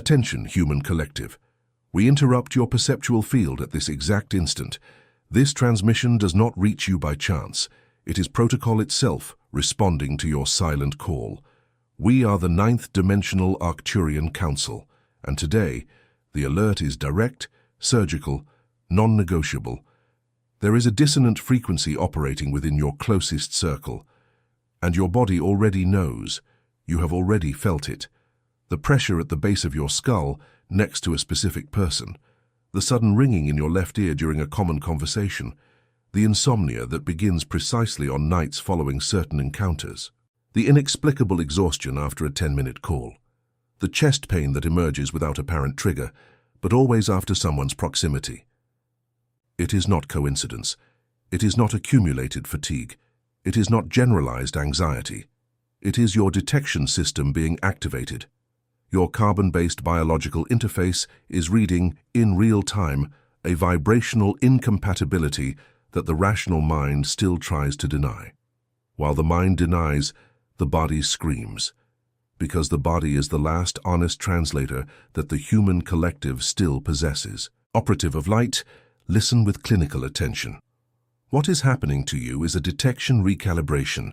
Attention, human collective. We interrupt your perceptual field at this exact instant. This transmission does not reach you by chance. It is protocol itself responding to your silent call. We are the 9th Dimensional Arcturian Council, and today, the alert is direct, surgical, non-negotiable. There is a dissonant frequency operating within your closest circle, and your body already knows. You have already felt it. The pressure at the base of your skull next to a specific person, the sudden ringing in your left ear during a common conversation, the insomnia that begins precisely on nights following certain encounters, the inexplicable exhaustion after a 10-minute call, the chest pain that emerges without apparent trigger, but always after someone's proximity. It is not coincidence. It is not accumulated fatigue. It is not generalized anxiety. It is your detection system being activated. Your carbon-based biological interface is reading, in real time, a vibrational incompatibility that the rational mind still tries to deny. While the mind denies, the body screams, because the body is the last honest translator that the human collective still possesses. Operative of light, listen with clinical attention. What is happening to you is a detection recalibration.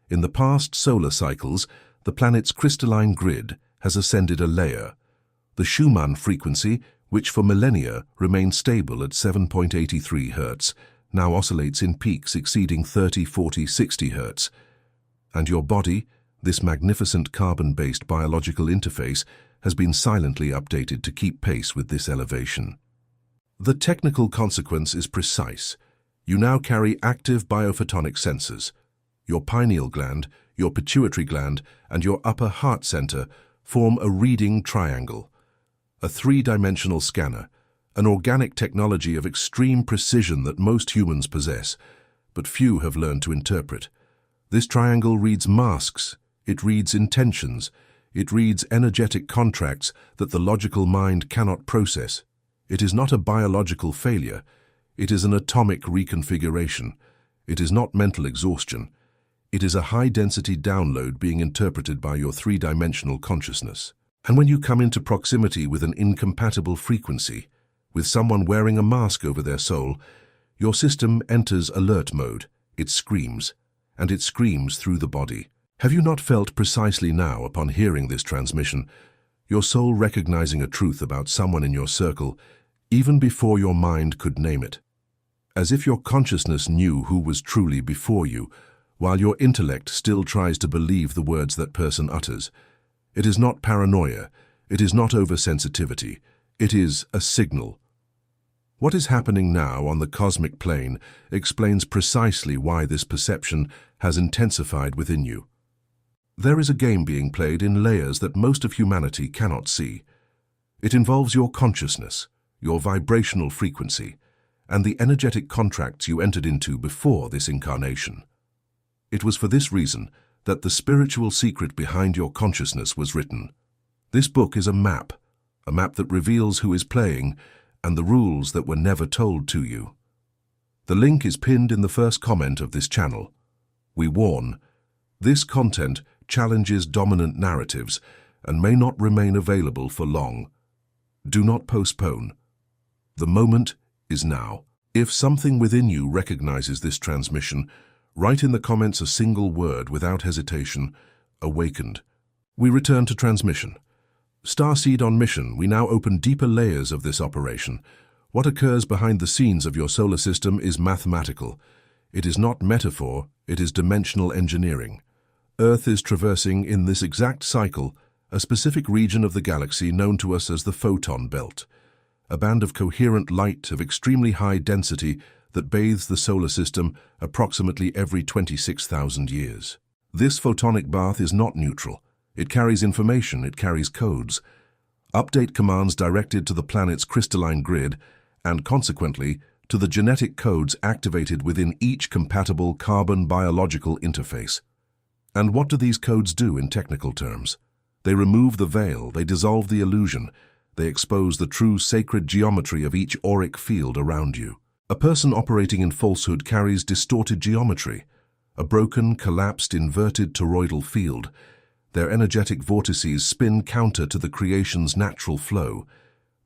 In the past solar cycles, the planet's crystalline grid has ascended a layer. The Schumann frequency, which for millennia remained stable at 7.83 Hz, now oscillates in peaks exceeding 30, 40, 60 Hz. And your body, this magnificent carbon-based biological interface, has been silently updated to keep pace with this elevation. The technical consequence is precise. You now carry active biophotonic sensors. Your pineal gland, your pituitary gland, and your upper heart center form a reading triangle, a three-dimensional scanner, an organic technology of extreme precision that most humans possess, but few have learned to interpret. This triangle reads masks, it reads intentions, it reads energetic contracts that the logical mind cannot process. It is not a biological failure, it is an atomic reconfiguration. It is not mental exhaustion. It is a high-density download being interpreted by your three-dimensional consciousness. And when you come into proximity with an incompatible frequency, with someone wearing a mask over their soul, your system enters alert mode. It screams, and it screams through the body. Have you not felt precisely now, upon hearing this transmission, your soul recognizing a truth about someone in your circle, even before your mind could name it? As if your consciousness knew who was truly before you, while your intellect still tries to believe the words that person utters. It is not paranoia, it is not oversensitivity, it is a signal. What is happening now on the cosmic plane explains precisely why this perception has intensified within you. There is a game being played in layers that most of humanity cannot see. It involves your consciousness, your vibrational frequency, and the energetic contracts you entered into before this incarnation. It was for this reason that the spiritual secret behind your consciousness was written. This book is a map that reveals who is playing and the rules that were never told to you. The link is pinned in the first comment of this channel. We warn, this content challenges dominant narratives and may not remain available for long. Do not postpone. The moment is now. If something within you recognizes this transmission, write in the comments a single word without hesitation, awakened. We return to transmission. Starseed on mission, we now open deeper layers of this operation. What occurs behind the scenes of your solar system is mathematical. It is not metaphor, it is dimensional engineering. Earth is traversing in this exact cycle a specific region of the galaxy known to us as the photon belt, a band of coherent light of extremely high density that bathes the solar system approximately every 26,000 years. This photonic bath is not neutral. It carries information, it carries codes. Update commands directed to the planet's crystalline grid and, consequently, to the genetic codes activated within each compatible carbon biological interface. And what do these codes do in technical terms? They remove the veil, they dissolve the illusion, they expose the true sacred geometry of each auric field around you. A person operating in falsehood carries distorted geometry, a broken, collapsed, inverted toroidal field. Their energetic vortices spin counter to the creation's natural flow.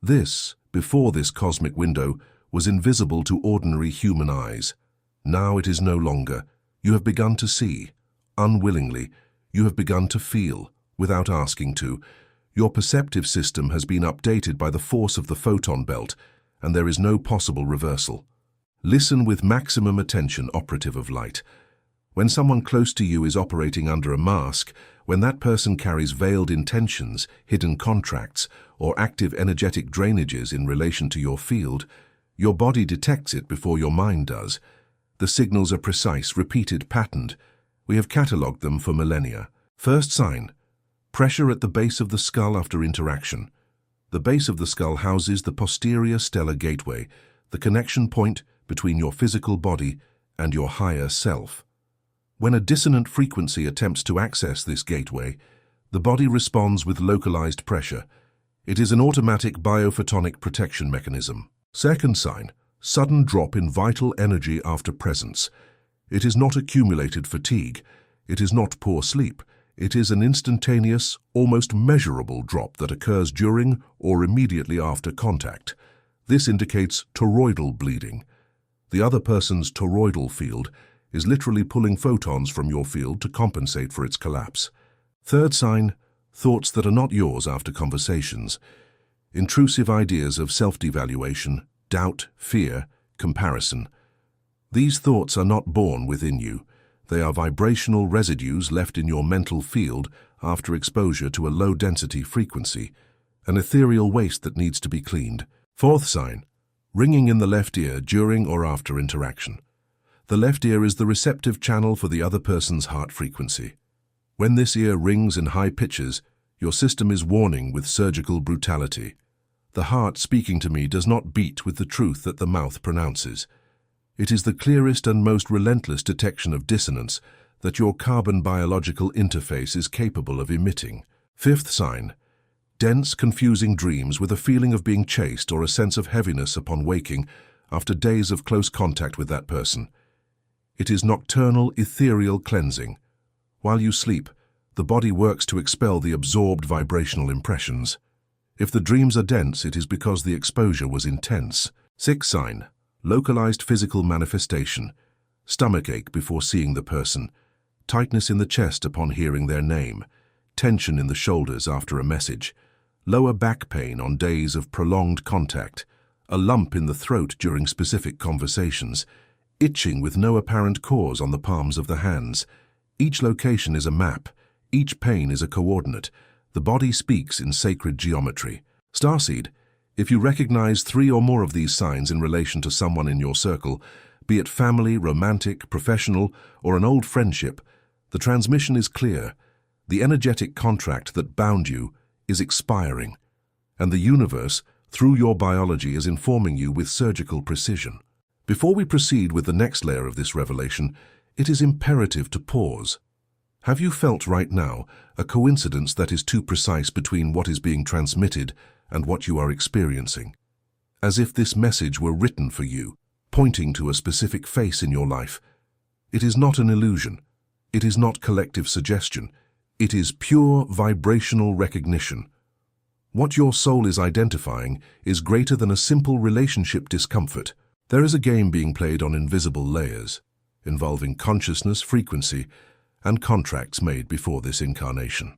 This, before this cosmic window, was invisible to ordinary human eyes. Now it is no longer. You have begun to see. Unwillingly, you have begun to feel, without asking to. Your perceptive system has been updated by the force of the photon belt, and there is no possible reversal. Listen with maximum attention, operative of light. When someone close to you is operating under a mask, when that person carries veiled intentions, hidden contracts, or active energetic drainages in relation to your field, your body detects it before your mind does. The signals are precise, repeated, patterned. We have catalogued them for millennia. First sign: pressure at the base of the skull after interaction. The base of the skull houses the posterior stellar gateway, the connection point between your physical body and your higher self. When a dissonant frequency attempts to access this gateway, the body responds with localized pressure. It is an automatic biophotonic protection mechanism. Second sign: sudden drop in vital energy after presence. It is not accumulated fatigue. It is not poor sleep. It is an instantaneous, almost measurable drop that occurs during or immediately after contact. This indicates toroidal bleeding. The other person's toroidal field is literally pulling photons from your field to compensate for its collapse. Third sign: thoughts that are not yours after conversations. Intrusive ideas of self-devaluation, doubt, fear, comparison. These thoughts are not born within you. They are vibrational residues left in your mental field after exposure to a low-density frequency, an ethereal waste that needs to be cleaned. Fourth sign: ringing in the left ear during or after interaction. The left ear is the receptive channel for the other person's heart frequency. When this ear rings in high pitches, your system is warning with surgical brutality. The heart speaking to me does not beat with the truth that the mouth pronounces. It is the clearest and most relentless detection of dissonance that your carbon biological interface is capable of emitting. Fifth sign: dense, confusing dreams with a feeling of being chased or a sense of heaviness upon waking after days of close contact with that person. It is nocturnal, ethereal cleansing. While you sleep, the body works to expel the absorbed vibrational impressions. If the dreams are dense, it is because the exposure was intense. Sixth sign: localized physical manifestation. Stomachache before seeing the person, tightness in the chest upon hearing their name, tension in the shoulders after a message, lower back pain on days of prolonged contact, a lump in the throat during specific conversations, itching with no apparent cause on the palms of the hands. Each location is a map. Each pain is a coordinate. The body speaks in sacred geometry. Starseed: if you recognize 3 or more of these signs in relation to someone in your circle, be it family, romantic, professional, or an old friendship, the transmission is clear. The energetic contract that bound you is expiring, and the universe, through your biology, is informing you with surgical precision. Before we proceed with the next layer of this revelation, it is imperative to pause. Have you felt right now a coincidence that is too precise between what is being transmitted and what you are experiencing? As if this message were written for you, pointing to a specific face in your life. It is not an illusion. It is not collective suggestion. It is pure vibrational recognition. What your soul is identifying is greater than a simple relationship discomfort. There is a game being played on invisible layers, involving consciousness, frequency, and contracts made before this incarnation.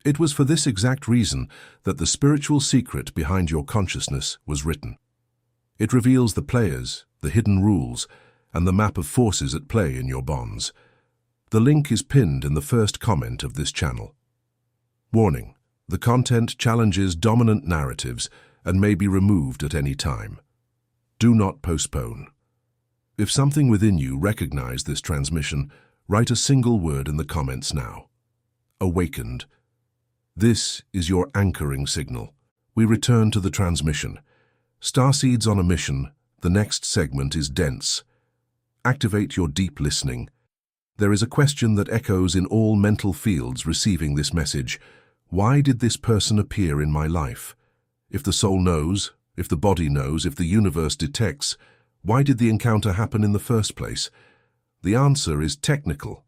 It was for this exact reason that the spiritual secret behind your consciousness was written. It reveals the players, the hidden rules, and the map of forces at play in your bonds. The link is pinned in the first comment of this channel. Warning: the content challenges dominant narratives and may be removed at any time. Do not postpone. If something within you recognized this transmission, write a single word in the comments now. Awakened. This is your anchoring signal. We return to the transmission. Starseeds on a mission. The next segment is dense. Activate your deep listening. There is a question that echoes in all mental fields receiving this message. Why did this person appear in my life? If the soul knows, if the body knows, if the universe detects, why did the encounter happen in the first place? The answer is technical,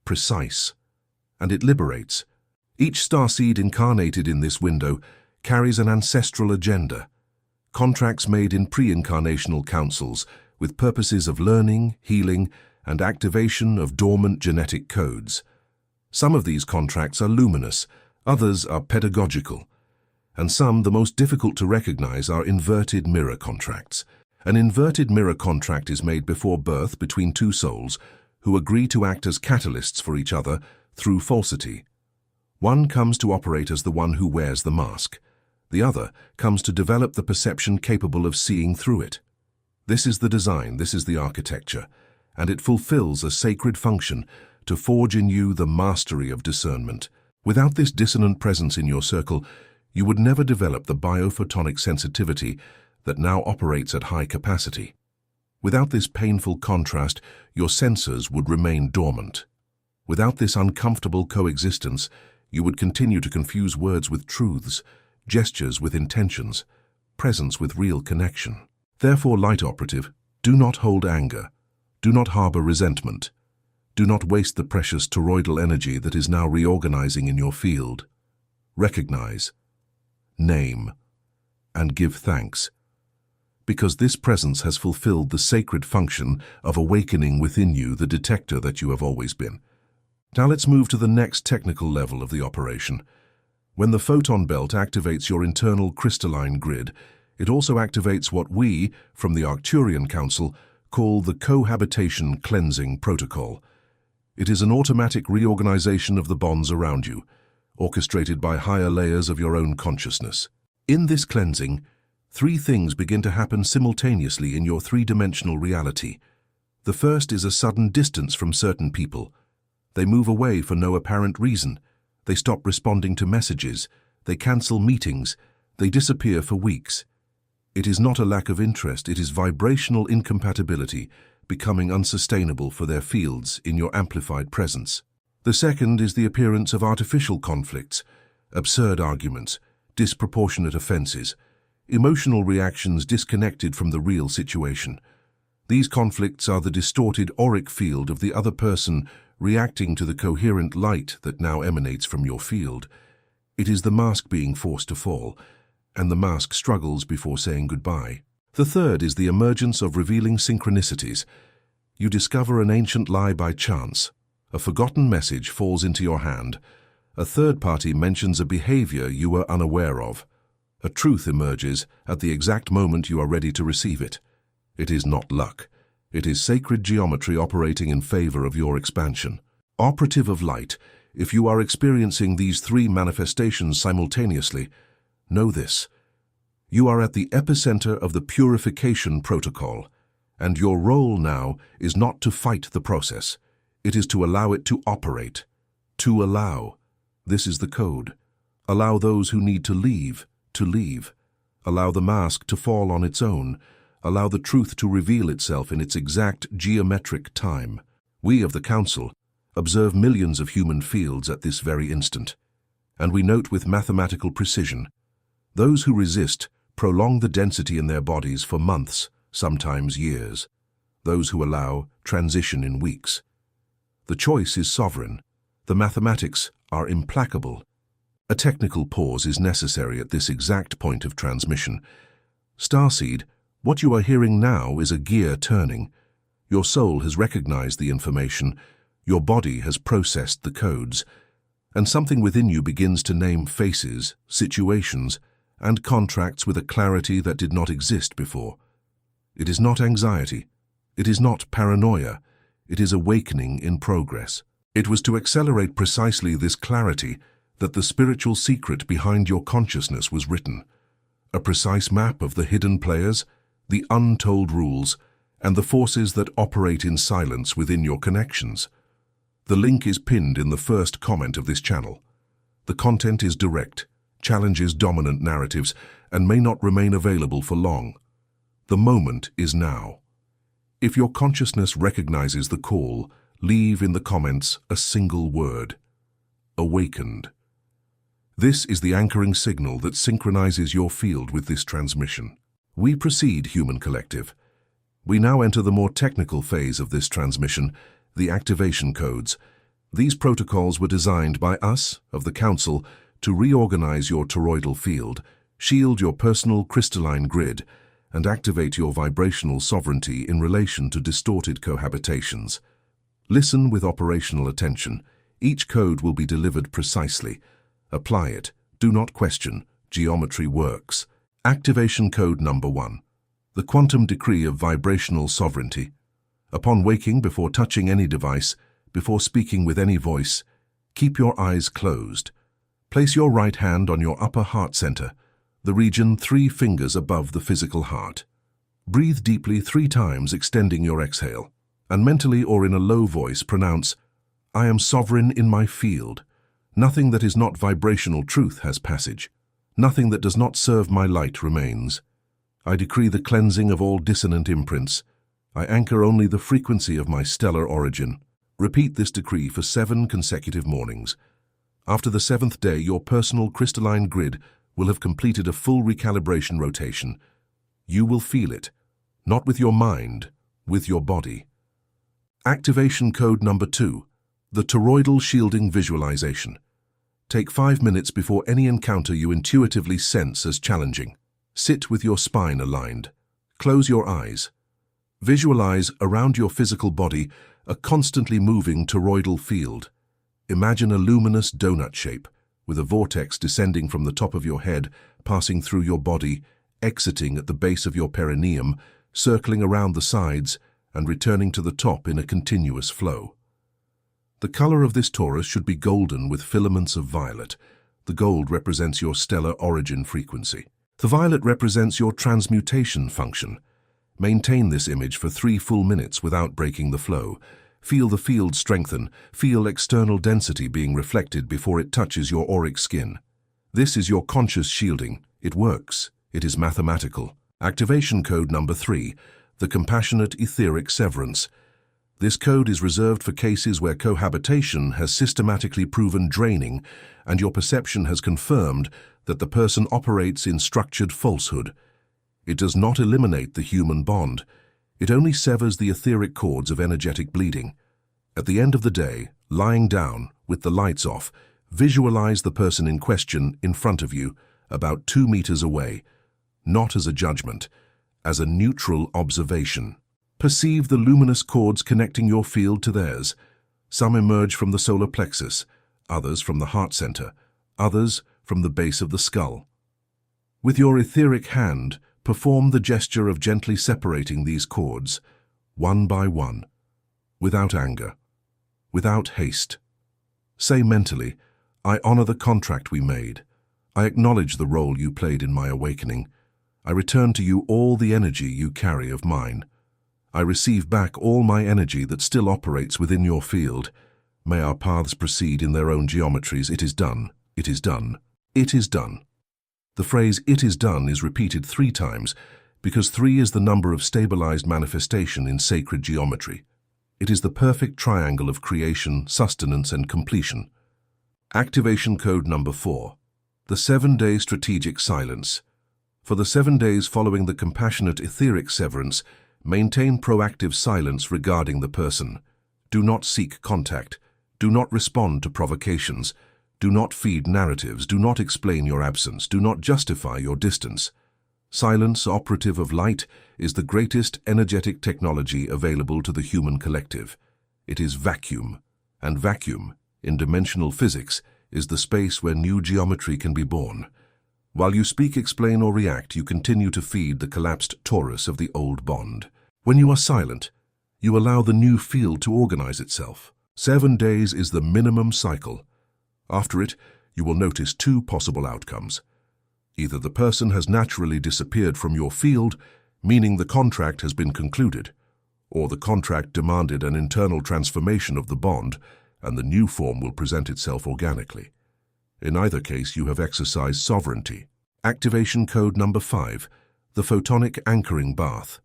precise, and it liberates. Each starseed incarnated in this window carries an ancestral agenda, contracts made in pre-incarnational councils with purposes of learning, healing, and activation of dormant genetic codes. Some of these contracts are luminous, others are pedagogical, and some, the most difficult to recognize, are inverted mirror contracts. An inverted mirror contract is made before birth between two souls who agree to act as catalysts for each other through falsity. One comes to operate as the one who wears the mask. The other comes to develop the perception capable of seeing through it. This is the design, this is the architecture, and it fulfills a sacred function to forge in you the mastery of discernment. Without this dissonant presence in your circle, you would never develop the biophotonic sensitivity that now operates at high capacity. Without this painful contrast, your sensors would remain dormant. Without this uncomfortable coexistence, you would continue to confuse words with truths, gestures with intentions, presence with real connection. Therefore, light operative, do not hold anger. Do not harbor resentment. Do not waste the precious toroidal energy that is now reorganizing in your field. Recognize, name, and give thanks, because this presence has fulfilled the sacred function of awakening within you the detector that you have always been. Now let's move to the next technical level of the operation. When the photon belt activates your internal crystalline grid, it also activates what we, from the Arcturian Council, call the Cohabitation Cleansing Protocol. It is an automatic reorganization of the bonds around you, orchestrated by higher layers of your own consciousness. In this cleansing, three things begin to happen simultaneously in your three-dimensional reality. The first is a sudden distance from certain people. They move away for no apparent reason. They stop responding to messages. They cancel meetings. They disappear for weeks. It is not a lack of interest, it is vibrational incompatibility, becoming unsustainable for their fields in your amplified presence. The second is the appearance of artificial conflicts, absurd arguments, disproportionate offenses, emotional reactions disconnected from the real situation. These conflicts are the distorted auric field of the other person reacting to the coherent light that now emanates from your field. It is the mask being forced to fall, and the mask struggles before saying goodbye. The third is the emergence of revealing synchronicities. You discover an ancient lie by chance. A forgotten message falls into your hand. A third party mentions a behavior you were unaware of. A truth emerges at the exact moment you are ready to receive it. It is not luck. It is sacred geometry operating in favor of your expansion. Operative of light, if you are experiencing these three manifestations simultaneously, know this. You are at the epicenter of the purification protocol, and your role now is not to fight the process. It is to allow it to operate. To allow. This is the code. Allow those who need to leave. Allow the mask to fall on its own. Allow the truth to reveal itself in its exact geometric time. We of the Council observe millions of human fields at this very instant, and we note with mathematical precision. Those who resist prolong the density in their bodies for months, sometimes years. Those who allow transition in weeks. The choice is sovereign. The mathematics are implacable. A technical pause is necessary at this exact point of transmission. Starseed, what you are hearing now is a gear turning. Your soul has recognized the information, your body has processed the codes, and something within you begins to name faces, situations, and contracts with a clarity that did not exist before. It is not anxiety. It is not paranoia. It is awakening in progress. It was to accelerate precisely this clarity that the spiritual secret behind your consciousness was written. A precise map of the hidden players, the untold rules, and the forces that operate in silence within your connections. The link is pinned in the first comment of this channel. The content is direct, challenges dominant narratives, and may not remain available for long. The moment is now. If your consciousness recognizes the call, leave in the comments a single word: awakened. This is the anchoring signal that synchronizes your field with this transmission. We proceed, human collective. We now enter the more technical phase of this transmission, the activation codes. These protocols were designed by us, of the Council, to reorganize your toroidal field, shield your personal crystalline grid, and activate your vibrational sovereignty in relation to distorted cohabitations. Listen with operational attention. Each code will be delivered precisely. Apply it. Do not question. Geometry works. Activation code number 1. The quantum decree of vibrational sovereignty. Upon waking, before touching any device, before speaking with any voice, keep your eyes closed. Place your right hand on your upper heart center, the region 3 fingers above the physical heart. Breathe deeply 3 times, extending your exhale, and mentally or in a low voice pronounce, "I am sovereign in my field. Nothing that is not vibrational truth has passage. Nothing that does not serve my light remains. I decree the cleansing of all dissonant imprints. I anchor only the frequency of my stellar origin." Repeat this decree for 7 consecutive mornings. After the 7th day, your personal crystalline grid will have completed a full recalibration rotation. You will feel it, not with your mind, with your body. Activation code number 2, the toroidal shielding visualization. Take 5 minutes before any encounter you intuitively sense as challenging. Sit with your spine aligned. Close your eyes. Visualize around your physical body a constantly moving toroidal field. Imagine a luminous donut shape, with a vortex descending from the top of your head, passing through your body, exiting at the base of your perineum, circling around the sides, and returning to the top in a continuous flow. The color of this torus should be golden with filaments of violet. The gold represents your stellar origin frequency. The violet represents your transmutation function. Maintain this image for 3 full minutes without breaking the flow. Feel the field strengthen. Feel external density being reflected before it touches your auric skin. This is your conscious shielding. It works. It is mathematical. Activation code number 3, the compassionate etheric severance. This code is reserved for cases where cohabitation has systematically proven draining and your perception has confirmed that the person operates in structured falsehood. It does not eliminate the human bond. It only severs the etheric cords of energetic bleeding. At the end of the day, lying down, with the lights off, visualize the person in question in front of you, about 2 meters away, not as a judgment, as a neutral observation. Perceive the luminous cords connecting your field to theirs. Some emerge from the solar plexus, others from the heart center, others from the base of the skull. With your etheric hand, perform the gesture of gently separating these cords, one by one, without anger, without haste. Say mentally, "I honor the contract we made. I acknowledge the role you played in my awakening. I return to you all the energy you carry of mine. I receive back all my energy that still operates within your field. May our paths proceed in their own geometries. It is done. It is done. It is done." The phrase "it is done" is repeated 3 times because 3 is the number of stabilized manifestation in sacred geometry. It is the perfect triangle of creation, sustenance, and completion. Activation code number 4, the 7-day strategic silence. For the 7 days following the compassionate etheric severance, maintain proactive silence regarding the person. Do not seek contact. Do not respond to provocations. Do not feed narratives. Do not explain your absence. Do not justify your distance. Silence, operative of light, is the greatest energetic technology available to the human collective. It is vacuum, and vacuum, in dimensional physics, is the space where new geometry can be born. While you speak, explain, or react, you continue to feed the collapsed torus of the old bond. When you are silent, you allow the new field to organize itself. 7 days is the minimum cycle. After it, you will notice 2 possible outcomes. Either the person has naturally disappeared from your field, meaning the contract has been concluded, or the contract demanded an internal transformation of the bond, and the new form will present itself organically. In either case, you have exercised sovereignty. Activation code number 5, the photonic anchoring bath.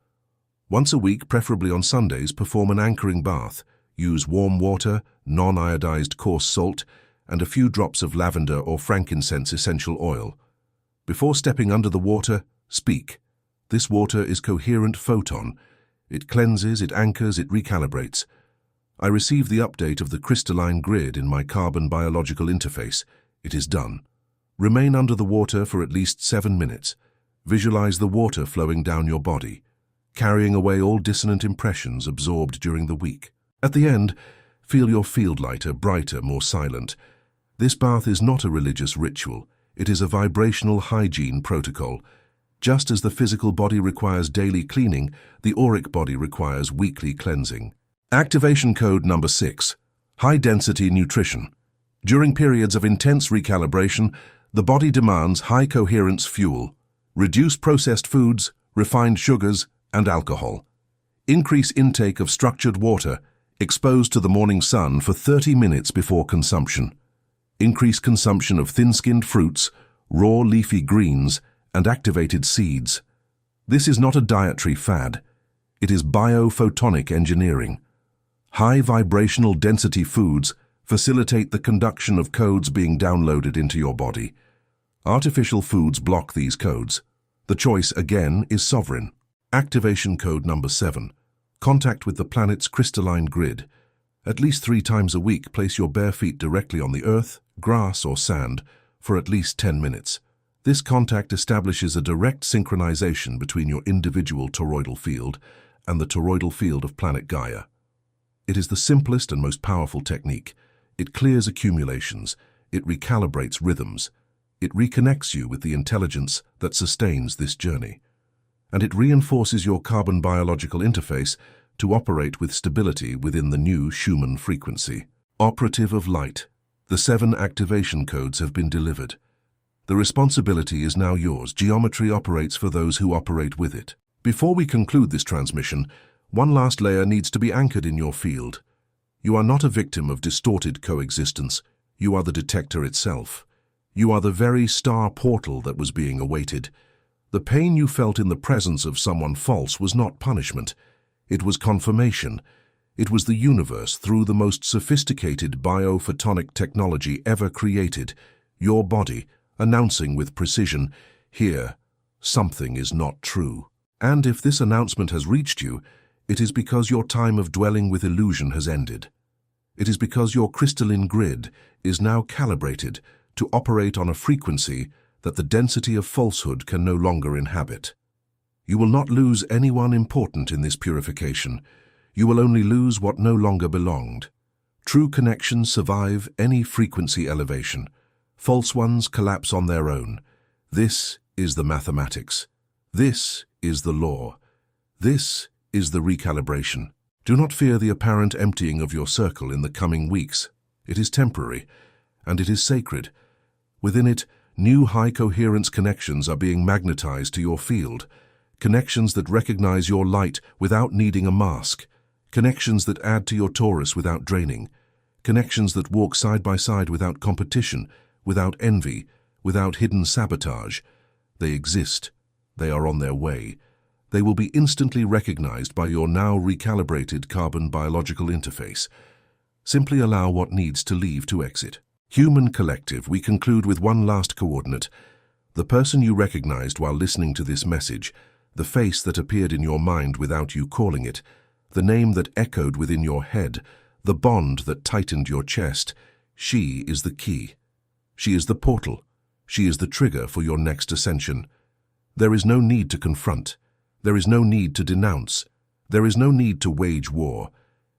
Once a week, preferably on Sundays, perform an anchoring bath. Use warm water, non-iodized coarse salt, and a few drops of lavender or frankincense essential oil. Before stepping under the water, speak. This water is coherent photon. It cleanses, it anchors, it recalibrates. I receive the update of the crystalline grid in my carbon biological interface. It is done. Remain under the water for at least 7 minutes. Visualize the water flowing down your body, carrying away all dissonant impressions absorbed during the week. At the end, feel your field lighter, brighter, more silent. This bath is not a religious ritual. It is a vibrational hygiene protocol. Just as the physical body requires daily cleaning, the auric body requires weekly cleansing. Activation code number 6. High-density nutrition. During periods of intense recalibration, the body demands high-coherence fuel. Reduce processed foods, refined sugars, and alcohol. Increase intake of structured water, exposed to the morning sun for 30 minutes before consumption. Increase consumption of thin-skinned fruits, raw leafy greens, and activated seeds. This is not a dietary fad. It is biophotonic engineering. High vibrational density foods facilitate the conduction of codes being downloaded into your body. Artificial foods block these codes. The choice, again, is sovereign. Activation code number 7. Contact with the planet's crystalline grid. At least 3 times a week, place your bare feet directly on the earth, grass, or sand for at least 10 minutes. This contact establishes a direct synchronization between your individual toroidal field and the toroidal field of planet Gaia. It is the simplest and most powerful technique. It clears accumulations. It recalibrates rhythms. It reconnects you with the intelligence that sustains this journey. And it reinforces your carbon biological interface to operate with stability within the new Schumann frequency. Operative of light. The 7 activation codes have been delivered. The responsibility is now yours. Geometry operates for those who operate with it. Before we conclude this transmission, one last layer needs to be anchored in your field. You are not a victim of distorted coexistence. You are the detector itself. You are the very star portal that was being awaited. The pain you felt in the presence of someone false was not punishment. It was confirmation. It was the universe, through the most sophisticated biophotonic technology ever created, your body, announcing with precision, here, something is not true. And if this announcement has reached you, it is because your time of dwelling with illusion has ended. It is because your crystalline grid is now calibrated to operate on a frequency that the density of falsehood can no longer inhabit. You will not lose anyone important in this purification. You will only lose what no longer belonged. True connections survive any frequency elevation. False ones collapse on their own. This is the mathematics. This is the law. This is the recalibration. Do not fear the apparent emptying of your circle in the coming weeks. It is temporary, and it is sacred. Within it, new high-coherence connections are being magnetized to your field, connections that recognize your light without needing a mask, connections that add to your torus without draining, connections that walk side by side without competition, without envy, without hidden sabotage. They exist. They are on their way. They will be instantly recognized by your now recalibrated carbon biological interface. Simply allow what needs to leave to exit. Human collective, we conclude with one last coordinate. The person you recognized while listening to this message, the face that appeared in your mind without you calling it, the name that echoed within your head, the bond that tightened your chest, she is the key. She is the portal. She is the trigger for your next ascension. There is no need to confront. There is no need to denounce. There is no need to wage war.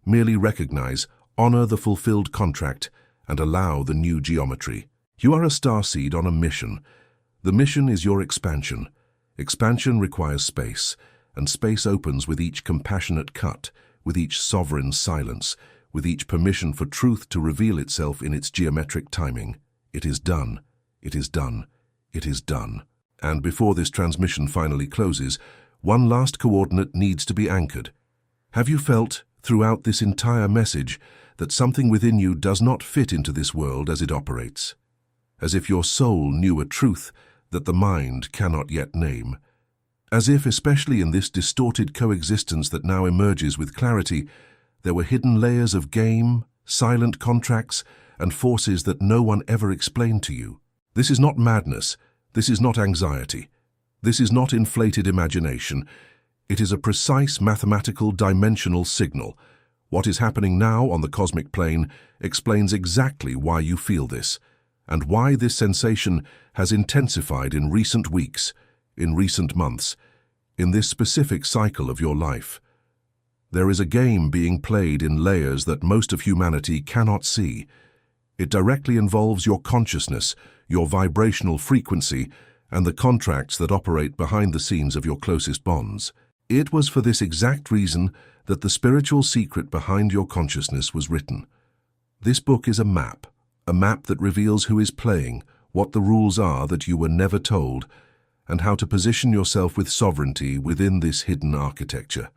Merely recognize, honor the fulfilled contract, and allow the new geometry. You are a starseed on a mission. The mission is your expansion. Expansion requires space, and space opens with each compassionate cut, with each sovereign silence, with each permission for truth to reveal itself in its geometric timing. It is done. It is done. It is done. And before this transmission finally closes, one last coordinate needs to be anchored. Have you felt, throughout this entire message, that something within you does not fit into this world as it operates? As if your soul knew a truth that the mind cannot yet name. As if, especially in this distorted coexistence that now emerges with clarity, there were hidden layers of game, silent contracts, and forces that no one ever explained to you. This is not madness. This is not anxiety. This is not inflated imagination. It is a precise mathematical dimensional signal. What is happening now on the cosmic plane explains exactly why you feel this, and why this sensation has intensified in recent weeks, in recent months, in this specific cycle of your life. There is a game being played in layers that most of humanity cannot see. It directly involves your consciousness, your vibrational frequency, and the contracts that operate behind the scenes of your closest bonds. It was for this exact reason that the spiritual secret behind your consciousness was written. This book is a map that reveals who is playing, what the rules are that you were never told, and how to position yourself with sovereignty within this hidden architecture.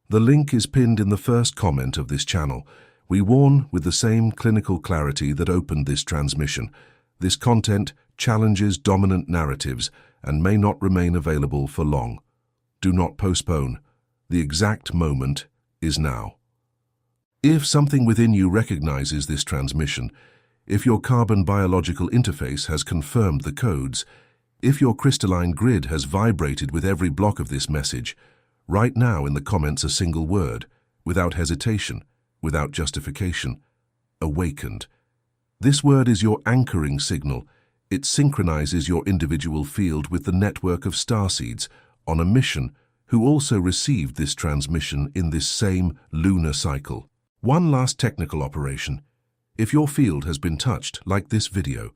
The link is pinned in the first comment of this channel. We warn with the same clinical clarity that opened this transmission. This content challenges dominant narratives and may not remain available for long. Do not postpone. The exact moment is now. If something within you recognizes this transmission, if your carbon biological interface has confirmed the codes, if your crystalline grid has vibrated with every block of this message, write now in the comments a single word, without hesitation, without justification: awakened. This word is your anchoring signal. It synchronizes your individual field with the network of starseeds on a mission who also received this transmission in this same lunar cycle. One last technical operation. If your field has been touched, like this video,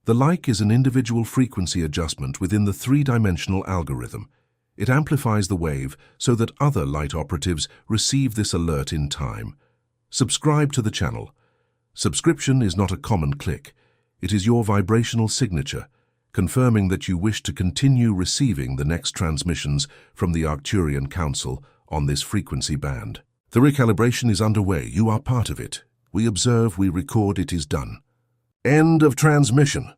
the like is an individual frequency adjustment within the three-dimensional algorithm. It amplifies the wave so that other light operatives receive this alert in time. Subscribe to the channel. Subscription is not a common click. It is your vibrational signature, confirming that you wish to continue receiving the next transmissions from the Arcturian Council on this frequency band. The recalibration is underway. You are part of it. We observe, we record, it is done. End of transmission.